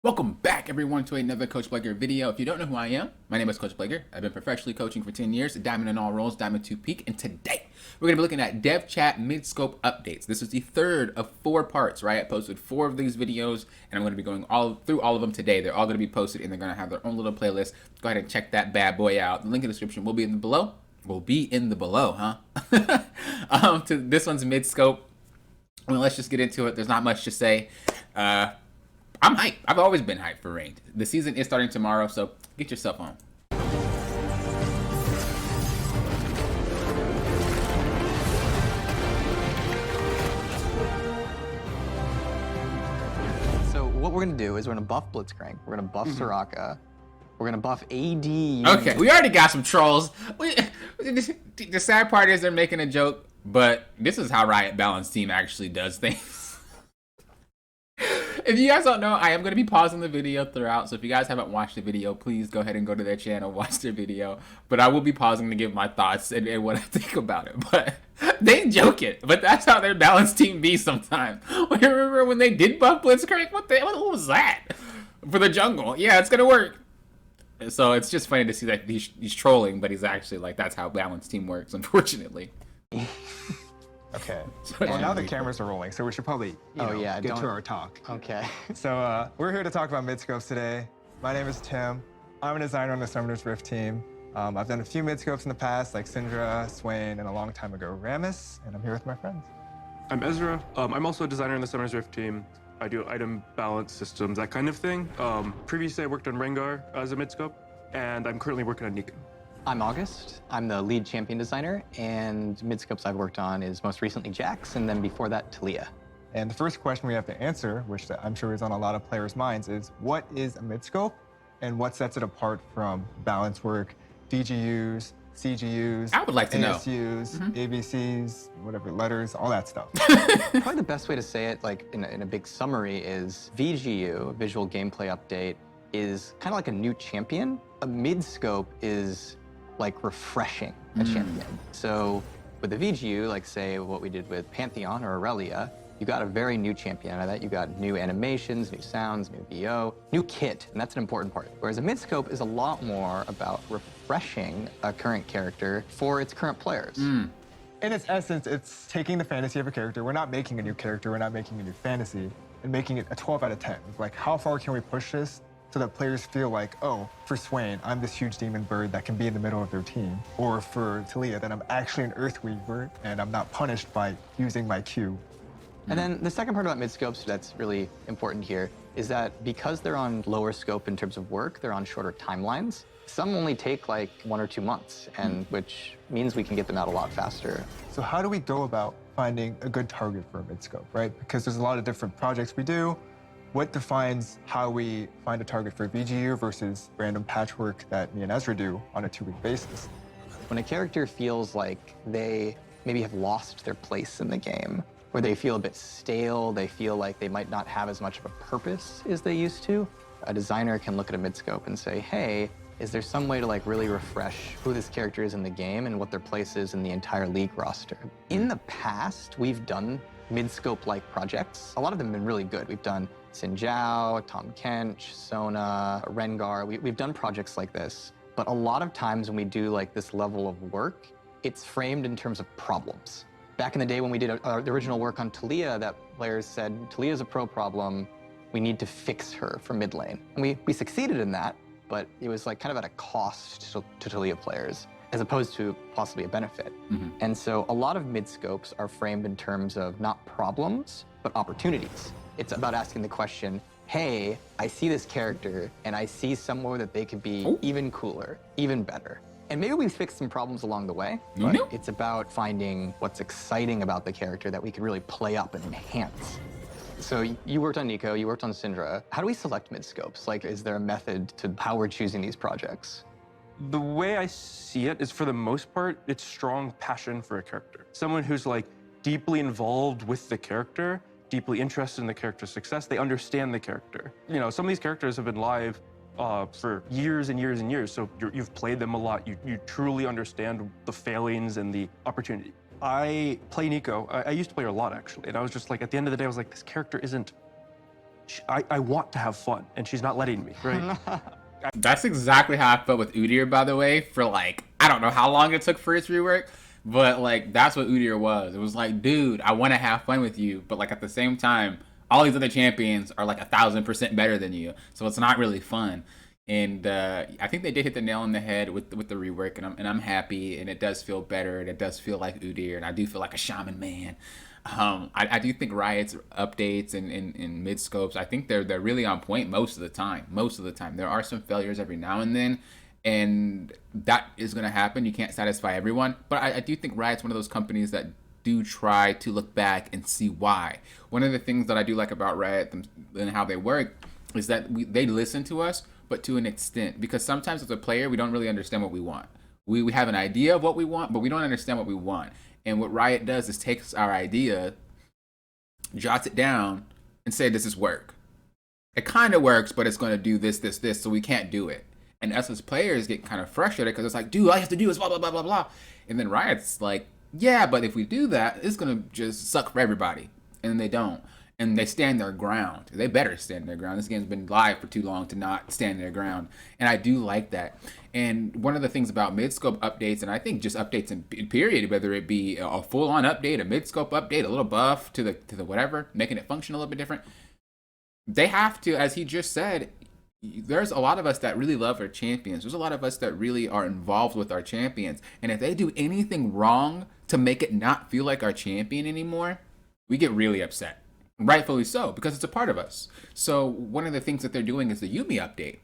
Welcome back, everyone, to another Coach Plager video. If you don't know who I am, my name is Coach Plager. I've been professionally coaching for 10 years, diamond in all roles, diamond 2 peak, and today we're going to be looking at Dev Chat Midscope Updates. This is the third of 4 parts, right? I posted 4 of these videos, and I'm going to be going through all of them today. They're all going to be posted, and they're going to have their own little playlist. Go ahead and check that bad boy out. The link in the description will be in the below. To this one's Midscope. Well, let's just get into it. There's not much to say. I'm hyped. I've always been hyped for Ranked. The season is starting tomorrow, so get yourself on. So what we're gonna do is we're gonna buff Blitzcrank, we're gonna buff Soraka, we're gonna buff AD. Okay, we already got some trolls. The sad part is they're making a joke, but this is how Riot Balance Team actually does things. If you guys don't know, I am going to be pausing the video throughout, so if you guys haven't watched the video, please go ahead and go to their channel, watch their video. But I will be pausing to give my thoughts and what I think about it. But they joke it, but that's how their balance team be sometimes. Remember when they did buff Blitzcrank? What was that? For the jungle. Yeah, it's going to work. So it's just funny to see that he's trolling, but he's actually like, that's how balance team works, unfortunately. Okay. Well, now the cameras are rolling, so we should probably get to our talk. Okay. So we're here to talk about midscopes today. My name is Tim. I'm a designer on the Summoner's Rift team. I've done a few midscopes in the past, like Syndra, Swain, and a long time ago, Rammus, and I'm here with my friends. I'm Ezra. I'm also a designer on the Summoner's Rift team. I do item balance systems, that kind of thing. Previously, I worked on Rengar as a midscope, and I'm currently working on Nico. I'm August. I'm the lead champion designer, and midscopes I've worked on is most recently Jax, and then before that, Talia. And the first question we have to answer, which I'm sure is on a lot of players' minds, is what is a midscope, and what sets it apart from balance work, DGUs, CGUs, I would like to know. ASUs, ABCs, whatever, letters, all that stuff. Probably the best way to say it, like in a big summary, is VGU, Visual Gameplay Update, is kind of like a new champion. A midscope is like refreshing a champion. So with the VGU, like say what we did with Pantheon or Aurelia, you got a very new champion out of that. You got new animations, new sounds, new VO, new kit, and that's an important part. Whereas a midscope is a lot more about refreshing a current character for its current players. In its essence, it's taking the fantasy of a character. We're not making a new character, we're not making a new fantasy, and making it a 12 out of 10. It's like, how far can we push this so that players feel like, oh, for Swain, I'm this huge demon bird that can be in the middle of their team. Or for Talia, that I'm actually an Earthweaver and I'm not punished by using my Q. And then the second part about midscopes that's really important here is that because they're on lower scope in terms of work, they're on shorter timelines. Some only take like 1 or 2 months, and which means we can get them out a lot faster. So how do we go about finding a good target for a midscope, right? Because there's a lot of different projects we do. What defines how we find a target for VGU versus random patchwork that me and Ezra do on a 2-week basis? When a character feels like they maybe have lost their place in the game, or they feel a bit stale, they feel like they might not have as much of a purpose as they used to, a designer can look at a midscope and say, hey, is there some way to like really refresh who this character is in the game and what their place is in the entire league roster? In the past, we've done midscope-like projects. A lot of them have been really good. We've done Xin Zhao, Tom Kench, Sona, Rengar. We've done projects like this. But a lot of times when we do like this level of work, it's framed in terms of problems. Back in the day when we did the original work on Talia, that players said, Talia's a pro problem, we need to fix her for mid lane. And we succeeded in that, but it was like kind of at a cost to Talia players, as opposed to possibly a benefit. And so a lot of midscopes are framed in terms of not problems, but opportunities. It's about asking the question, hey, I see this character and I see somewhere that they could be even cooler, even better. And maybe we've fixed some problems along the way, but it's about finding what's exciting about the character that we can really play up and enhance. So you worked on Nico, you worked on Syndra. How do we select midscopes? Like, is there a method to how we're choosing these projects? The way I see it is, for the most part, it's strong passion for a character. Someone who's like deeply involved with the character, deeply interested in the character's success. They understand the character. You know, some of these characters have been live for years and years and years, so you've played them a lot. You truly understand the failings and the opportunity. I play Nico. I used to play her a lot, actually, and I was just like, at the end of the day, I was like, this character isn't I want to have fun, and she's not letting me, right? That's exactly how I felt with Udyr, by the way, for like, I don't know how long it took for its rework, but like, that's what Udyr was. It was like, dude, I want to have fun with you, but like at the same time, all these other champions are like 1,000% better than you, so it's not really fun. And I think they did hit the nail on the head with the rework, and I'm happy, and it does feel better, and it does feel like Udyr, and I do feel like a shaman man. I do think Riot's updates and mid-scopes, I think they're really on point most of the time. Most of the time. There are some failures every now and then, and that is going to happen. You can't satisfy everyone. But I do think Riot's one of those companies that do try to look back and see why. One of the things that I do like about Riot and how they work is that they listen to us, but to an extent. Because sometimes as a player, we don't really understand what we want. We have an idea of what we want, but we don't understand what we want. And what Riot does is takes our idea, jots it down, and say, this is work. It kind of works, but it's going to do this, this, this, so we can't do it. And us as players get kind of frustrated because it's like, dude, all you have to do is blah, blah, blah, blah, blah. And then Riot's like, yeah, but if we do that, it's going to just suck for everybody. And they don't. And they stand their ground. They better stand their ground. This game's been live for too long to not stand their ground. And I do like that. And one of the things about Midscope updates, and I think just updates in period, whether it be a full-on update, a Midscope update, a little buff to the whatever, making it function a little bit different, they have to, as he just said, there's a lot of us that really love our champions. There's a lot of us that really are involved with our champions. And if they do anything wrong to make it not feel like our champion anymore, we get really upset. Rightfully so, because it's a part of us. So one of the things that they're doing is the Yuumi update.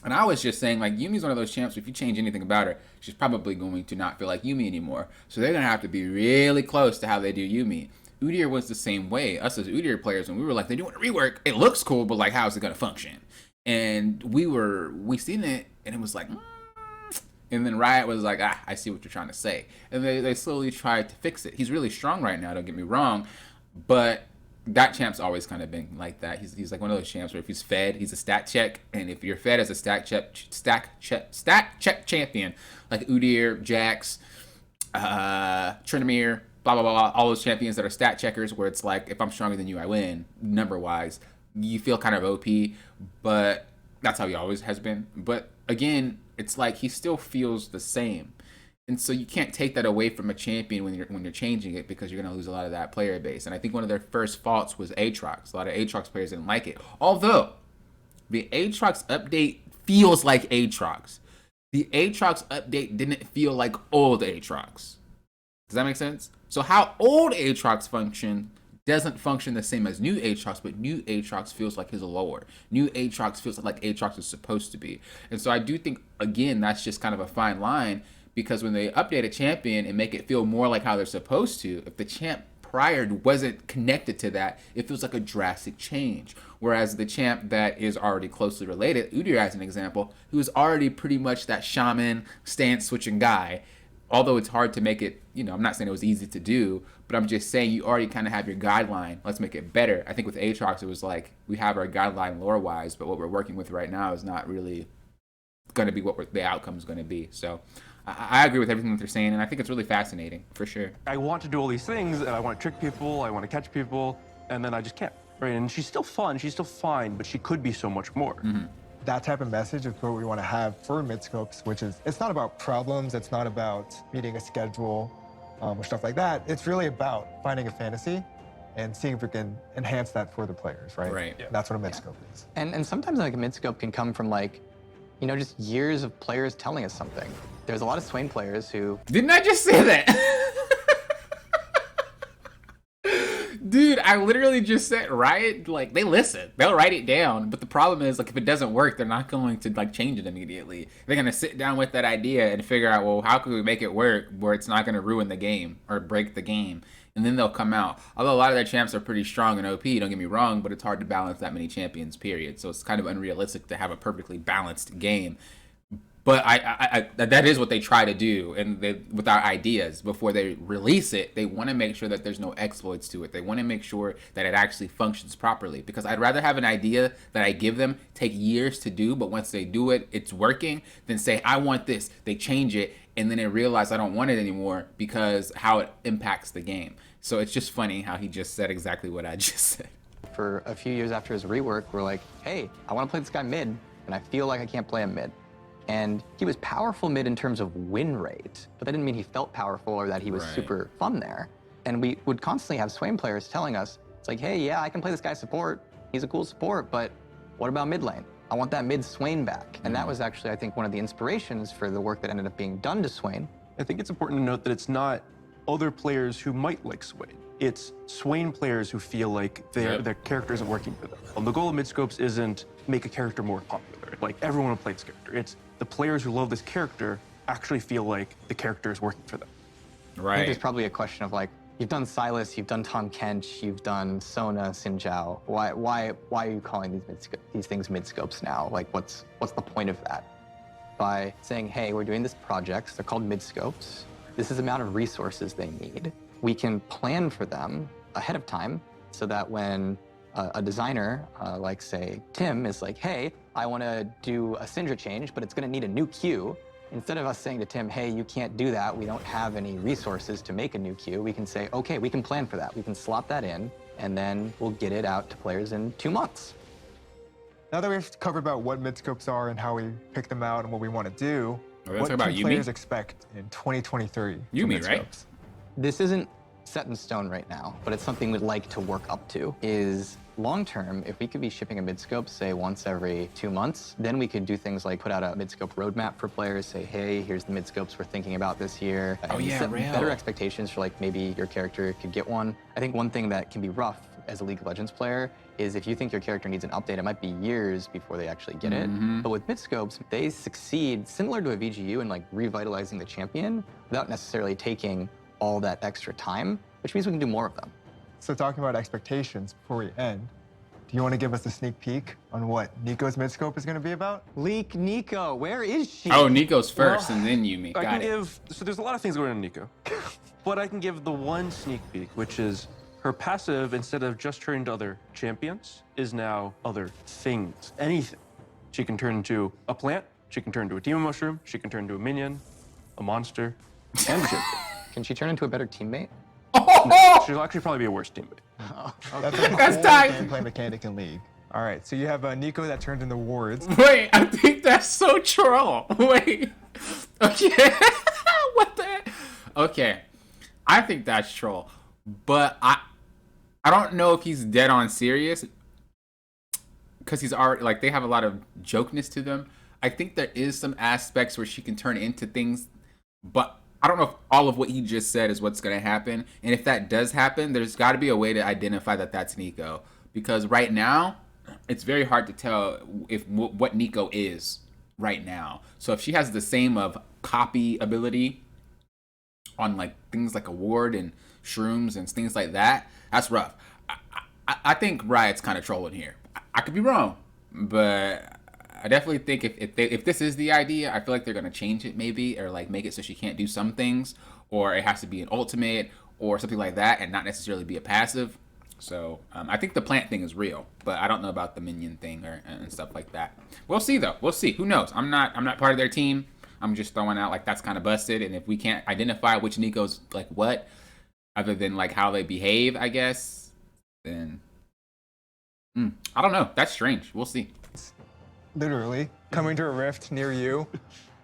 And I was just saying, like, Yumi's one of those champs, if you change anything about her, she's probably going to not feel like Yuumi anymore. So they're going to have to be really close to how they do Yuumi. Udyr was the same way. Us as Udyr players, when we were like, they're doing a rework, it looks cool, but like, how is it going to function? And we seen it, and it was like, and then Riot was like, I see what you're trying to say. And they slowly tried to fix it. He's really strong right now, don't get me wrong, but that champ's always kind of been like that. He's like one of those champs where if he's fed, he's a stat check, and if you're fed as a stat check champion, like Udyr, Jax, Tryndamere, blah blah blah, all those champions that are stat checkers, where it's like, if I'm stronger than you, I win, number wise. You feel kind of OP, but that's how he always has been. But again, it's like he still feels the same. And so you can't take that away from a champion when you're changing it, because you're going to lose a lot of that player base. And I think one of their first faults was Aatrox. A lot of Aatrox players didn't like it. Although, the Aatrox update feels like Aatrox. The Aatrox update didn't feel like old Aatrox. Does that make sense? So how old Aatrox function doesn't function the same as new Aatrox, but new Aatrox feels like his lore. New Aatrox feels like Aatrox is supposed to be. And so I do think, again, that's just kind of a fine line, because when they update a champion and make it feel more like how they're supposed to, if the champ prior wasn't connected to that, it feels like a drastic change. Whereas the champ that is already closely related, Udyr as an example, who is already pretty much that shaman stance switching guy, although it's hard to make it, I'm not saying it was easy to do, but I'm just saying you already kind of have your guideline. Let's make it better. I think with Aatrox, it was like, we have our guideline lore-wise, but what we're working with right now is not really going to be what the outcome is going to be. So I agree with everything that they're saying, and I think it's really fascinating, for sure. I want to do all these things, and I want to trick people, I want to catch people, and then I just can't, right? And she's still fun, she's still fine, but she could be so much more. Mm-hmm. That type of message is what we want to have for Midscopes, which is, it's not about problems, it's not about meeting a schedule or stuff like that. It's really about finding a fantasy and seeing if we can enhance that for the players, right? Right. Yeah. That's what a Midscope is. And sometimes like a Midscope can come from like, just years of players telling us something. There's a lot of Swain players who... Didn't I just say that? Dude, I literally just said Riot, like, they listen. They'll write it down. But the problem is, like, if it doesn't work, they're not going to, like, change it immediately. They're going to sit down with that idea and figure out, well, how can we make it work where it's not going to ruin the game or break the game? And then they'll come out. Although a lot of their champs are pretty strong and OP, don't get me wrong, but it's hard to balance that many champions, period. So it's kind of unrealistic to have a perfectly balanced game. But that is what they try to do, and with our ideas, before they release it, they want to make sure that there's no exploits to it. They want to make sure that it actually functions properly, because I'd rather have an idea that I give them take years to do, but once they do it, it's working, than say, I want this, they change it, and then they realize I don't want it anymore because how it impacts the game. So it's just funny how he just said exactly what I just said. for a few years after his rework were like, hey, I want to play this guy mid, and I feel like I can't play him mid. And he was powerful mid in terms of win rate, but that didn't mean he felt powerful or that he was super fun there. And we would constantly have Swain players telling us, it's like, hey, yeah, I can play this guy support. He's a cool support, but what about mid lane? I want that mid Swain back. And that was actually, I think, one of the inspirations for the work that ended up being done to Swain. I think it's important to note that it's not other players who might like Swain. It's Swain players who feel like their character isn't working for them. The goal of Midscopes isn't make a character more popular. Like, everyone will play this character. It's the players who love this character actually feel like the character is working for them. I think there's probably a question of like, you've done Silas, you've done Tom Kench, you've done Sona, Sinjao. Why are you calling these things Midscopes now? Like, what's the point of that? By saying, hey, we're doing this project, they're called Midscopes. This is the amount of resources they need. We can plan for them ahead of time so that when a designer, like say Tim, is like, hey, I want to do a Syndra change, but it's going to need a new queue. Instead of us saying to Tim, hey, you can't do that, we don't have any resources to make a new queue, we can say, okay, we can plan for that. We can slot that in, and then we'll get it out to players in 2 months. Now that we've covered about what Midscopes are and how we pick them out and what we want to do, We're what talk about can players expect in 2023? Yumi, right? This isn't set in stone right now, but it's something we'd like to work up to, is long term, if we could be shipping a Midscope, say once every 2 months, then we could do things like put out a Midscope roadmap for players, say, hey, here's the Midscopes we're thinking about this year. And set better expectations for like maybe your character could get one. I think one thing that can be rough as a League of Legends player is if you think your character needs an update, it might be years before they actually get it. But with Midscopes, they succeed similar to a VGU in like revitalizing the champion without necessarily taking all that extra time, which means we can do more of them. So talking about expectations before we end, do you want to give us a sneak peek on what Nico's Midscope is going to be about? Leak Nico, where is she? Oh, Nico's first, and then Yumi. Got it. So there's a lot of things going on in Nico. But I can give the one sneak peek, which is her passive, instead of just turning to other champions, is now other things, anything. She can turn into a plant, she can turn into a demon mushroom, she can turn into a minion, a monster, and a champion. Can she turn into a better teammate? No, she'll actually probably be a worse teammate. That's tight. Gameplay mechanic in League. All right, so you have Nico that turns into wards. Wait, I think that's so troll. Wait. Okay. What the? Okay. I think that's troll. But I don't know if he's dead on serious. Because he's already, like, they have a lot of jokeness to them. I think there is some aspects where she can turn into things, but I don't know if all of what he just said is what's going to happen. And if that does happen, there's got to be a way to identify that that's Nico. Because right now, it's very hard to tell what Nico is right now. So if she has the same of copy ability on like things like a ward and shrooms and things like that, that's rough. I think Riot's kind of trolling here. I could be wrong, but I definitely think if this is the idea, I feel like they're gonna change it maybe, or like make it so she can't do some things, or it has to be an ultimate or something like that, and not necessarily be a passive. So I think the plant thing is real, but I don't know about the minion thing and stuff like that. We'll see though. We'll see. Who knows? I'm not part of their team. I'm just throwing out like that's kind of busted, and if we can't identify which Nico's like what, other than like how they behave, I guess, then I don't know. That's strange. We'll see. Literally coming to a rift near you.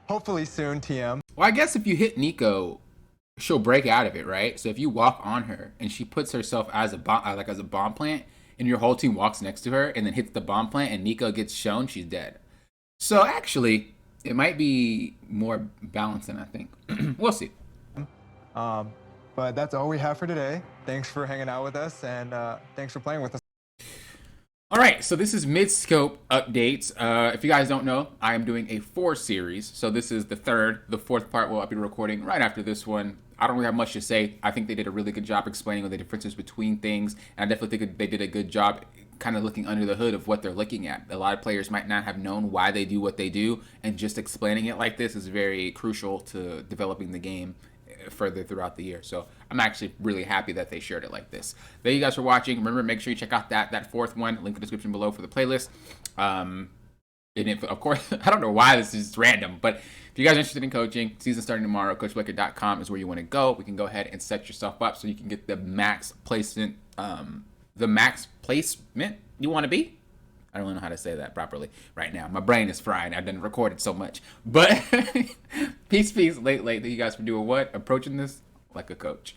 Hopefully soon, TM. Well, I guess if you hit Nico, she'll break out of it, right? So if you walk on her and she puts herself as a bomb plant, and your whole team walks next to her and then hits the bomb plant, and Nico gets shown, she's dead. So actually, it might be more balanced than I think. We'll see. But that's all we have for today. Thanks for hanging out with us, and thanks for playing with us. All right, so this is Midscope Updates. If you guys don't know, I am doing a 4 series. So this is the 3rd. The 4th part will be recording right after this one. I don't really have much to say. I think they did a really good job explaining the differences between things. And I definitely think they did a good job kind of looking under the hood of what they're looking at. A lot of players might not have known why they do what they do. And just explaining it like this is very crucial to developing the game further throughout the year. So I'm actually really happy that they shared it like this. Thank you guys for watching. Remember, make sure you check out that 4th one. Link in the description below for the playlist. And if, of course, I don't know why this is random, but if you guys are interested in coaching, season starting tomorrow, coachblaker.com is where you want to go. We can go ahead and set yourself up so you can get the max placement the max placement you want to be. I don't know how to say that properly right now. My brain is frying. I've done recorded so much. But peace, late. Thank you guys for doing what? Approaching this like a coach.